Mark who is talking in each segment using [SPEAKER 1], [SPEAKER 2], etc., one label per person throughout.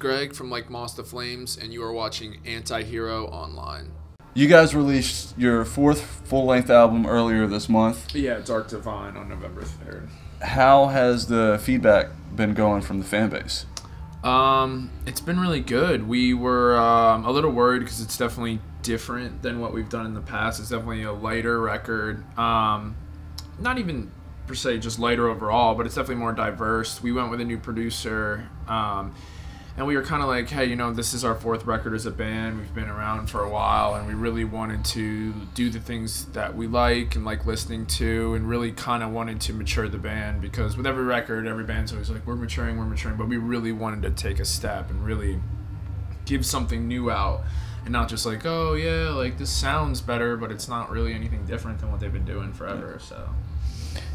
[SPEAKER 1] Greg from Like Moths To Flames, and you are watching Antihero Online.
[SPEAKER 2] You guys released your fourth full-length album earlier this month.
[SPEAKER 1] Yeah, Dark Divine on November 3rd.
[SPEAKER 2] How has the feedback been going from the fan base?
[SPEAKER 1] It's been really good. We were a little worried because it's definitely different than what we've done in the past. It's definitely a lighter record. Not even per se just lighter overall, but it's definitely more diverse. We went with a new producer, and we were kind of like, hey, you know, this is our fourth record as a band. We've been around for a while, and we really wanted to do the things that we like and like listening to, and really kind of wanted to mature the band, because with every record, every band's always like, we're maturing, but we really wanted to take a step and really give something new out, and not just like, oh yeah, like this sounds better, but it's not really anything different than what they've been doing forever. So.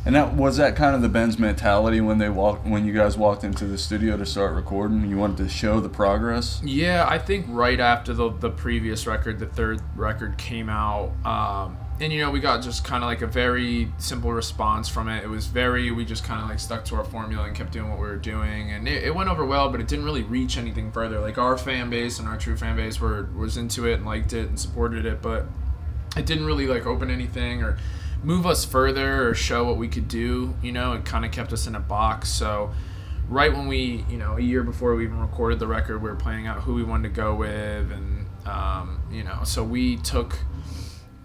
[SPEAKER 2] And was that kind of the band's mentality when you guys walked into the studio to start recording? You wanted to show the progress?
[SPEAKER 1] Yeah, I think right after the previous record, the third record came out, and you know, we got just kind of like a very simple response from it. It was we just kind of like stuck to our formula and kept doing what we were doing, and it went over well, but it didn't really reach anything further. Like our fan base and our true fan base was into it and liked it and supported it, but it didn't really like open anything or move us further or show what we could do. You know, it kind of kept us in a box. So right when we, you know, a year before we even recorded the record, we were planning out who we wanted to go with, and you know, so we took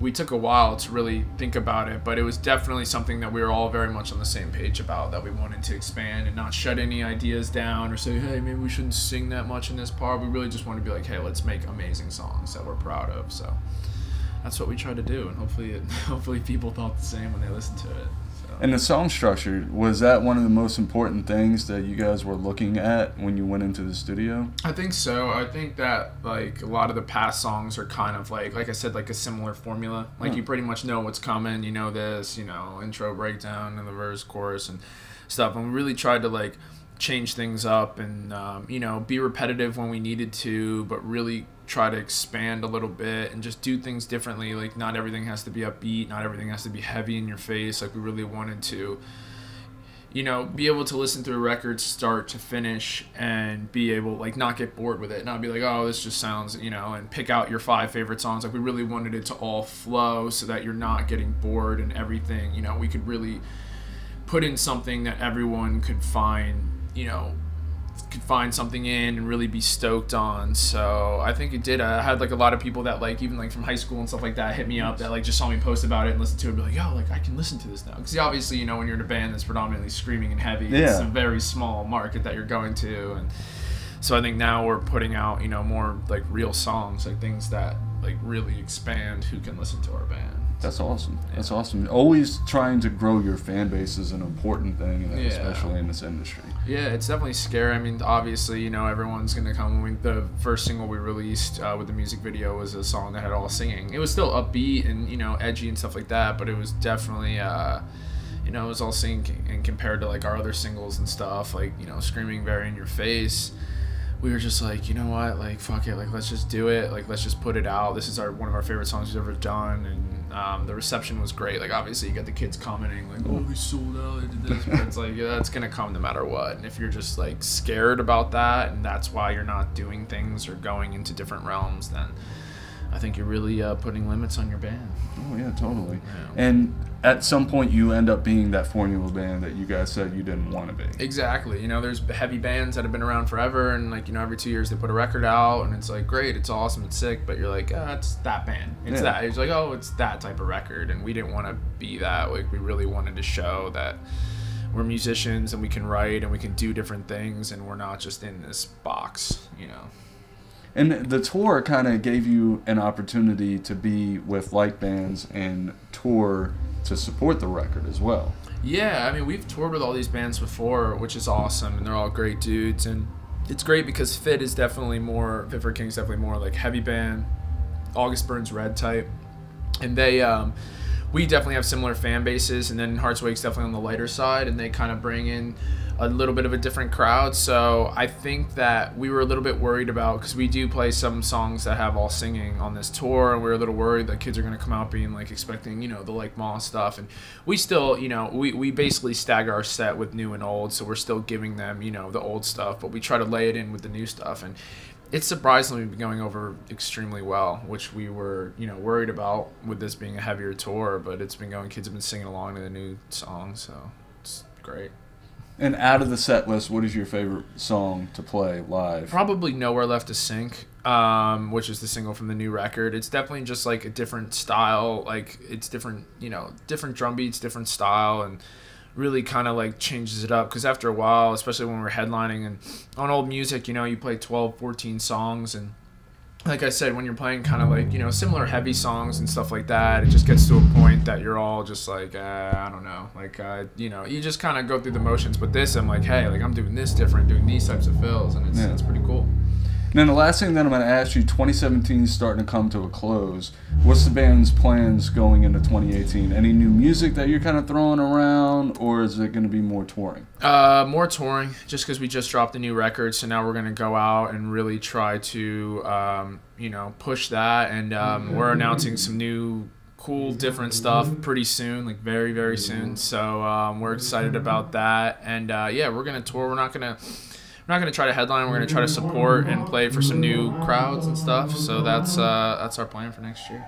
[SPEAKER 1] a while to really think about it, but it was definitely something that we were all very much on the same page about, that we wanted to expand and not shut any ideas down or say, hey, maybe we shouldn't sing that much in this part. We really just wanted to be like, hey, let's make amazing songs that we're proud of. So that's what we tried to do, and hopefully people thought the same when they listened to it. So.
[SPEAKER 2] And the song structure, was that one of the most important things that you guys were looking at when you went into the studio?
[SPEAKER 1] I think so. I think that like a lot of the past songs are kind of like I said, like a similar formula. Like you pretty much know what's coming. You know this, you know, intro, breakdown, and the verse, chorus, and stuff. And we really tried to like change things up and you know, be repetitive when we needed to, but really try to expand a little bit and just do things differently. Like not everything has to be upbeat, not everything has to be heavy in your face. Like we really wanted to, you know, be able to listen to a record start to finish and be able like not get bored with it, not be like, oh, this just sounds, you know, and pick out your 5 favorite songs. Like we really wanted it to all flow so that you're not getting bored, and everything, you know, we could really put in something that everyone could find, you know, could find something in and really be stoked on. So I think it did. I had like a lot of people that like even like from high school and stuff like that hit me up that like just saw me post about it and listen to it and be like, yo, like I can listen to this now. Because obviously, you know, when you're in a band that's predominantly screaming and heavy, it's a very small market that you're going to. And so I think now we're putting out, you know, more like real songs, like things that like really expand who can listen to our band.
[SPEAKER 2] That's awesome. Yeah. That's awesome. Always trying to grow your fan base is an important thing, especially in this industry.
[SPEAKER 1] Yeah, it's definitely scary. I mean, obviously, you know, everyone's going to come. The first single we released with the music video was a song that had all singing. It was still upbeat and, you know, edgy and stuff like that, but it was definitely, you know, it was all singing. And compared to, like, our other singles and stuff, like, you know, screaming very in your face, we were just like, you know what, like, fuck it, like, let's just do it, like, let's just put it out. This is one of our favorite songs we've ever done, and the reception was great. Like, obviously, you got the kids commenting, like, oh, we sold out, I did this, but it's like, yeah, that's gonna come no matter what. And if you're just, like, scared about that, and that's why you're not doing things or going into different realms, then I think you're really putting limits on your band.
[SPEAKER 2] Oh, yeah, totally. Yeah. And at some point, you end up being that formula band that you guys said you didn't want to be.
[SPEAKER 1] Exactly. You know, there's heavy bands that have been around forever, and, like, you know, every 2 years they put a record out, and it's like, great, it's awesome, it's sick, but you're like, it's that band. It's that. It's like, oh, it's that type of record, and we didn't want to be that. Like, we really wanted to show that we're musicians, and we can write, and we can do different things, and we're not just in this box, you know.
[SPEAKER 2] And the tour kind of gave you an opportunity to be with like bands and tour to support the record as well.
[SPEAKER 1] Yeah, I mean, we've toured with all these bands before, which is awesome, and they're all great dudes. And it's great because Fit for King's definitely more like heavy band, August Burns Red type. And they, we definitely have similar fan bases, and then Hearts Wake's definitely on the lighter side, and they kind of bring in a little bit of a different crowd. So I think that we were a little bit worried about, because we do play some songs that have all singing on this tour, and we were a little worried that kids are going to come out being like expecting, you know, the Like Moths stuff. And we still, you know, we basically stagger our set with new and old, so we're still giving them, you know, the old stuff, but we try to lay it in with the new stuff. And it's surprisingly been going over extremely well, which we were, you know, worried about with this being a heavier tour, but it's been going, kids have been singing along to the new songs, so it's great.
[SPEAKER 2] And out of the set list, what is your favorite song to play live?
[SPEAKER 1] Probably Nowhere Left to Sink, which is the single from the new record. It's definitely just like a different style, like it's different, you know, different drum beats, different style, and really kind of like changes it up, because after a while, especially when we're headlining and on old music, you know, you play 12, 14 songs, and like I said, when you're playing kind of like, you know, similar heavy songs and stuff like that, it just gets to a point that you're all just like, I don't know, like, you know, you just kind of go through the motions. But this, I'm like, hey, like I'm doing this different, doing these types of fills, and it's pretty cool.
[SPEAKER 2] And then the last thing that I'm going to ask you, 2017 is starting to come to a close. What's the band's plans going into 2018? Any new music that you're kind of throwing around, or is it going to be more touring?
[SPEAKER 1] More touring, just because we just dropped a new record, so now we're going to go out and really try to, you know, push that. And we're announcing some new cool different stuff pretty soon, like very, very soon. So we're excited about that. And yeah, we're going to tour. We're not going to try to headline. We're going to try to support and play for some new crowds and stuff. So that's our plan for next year.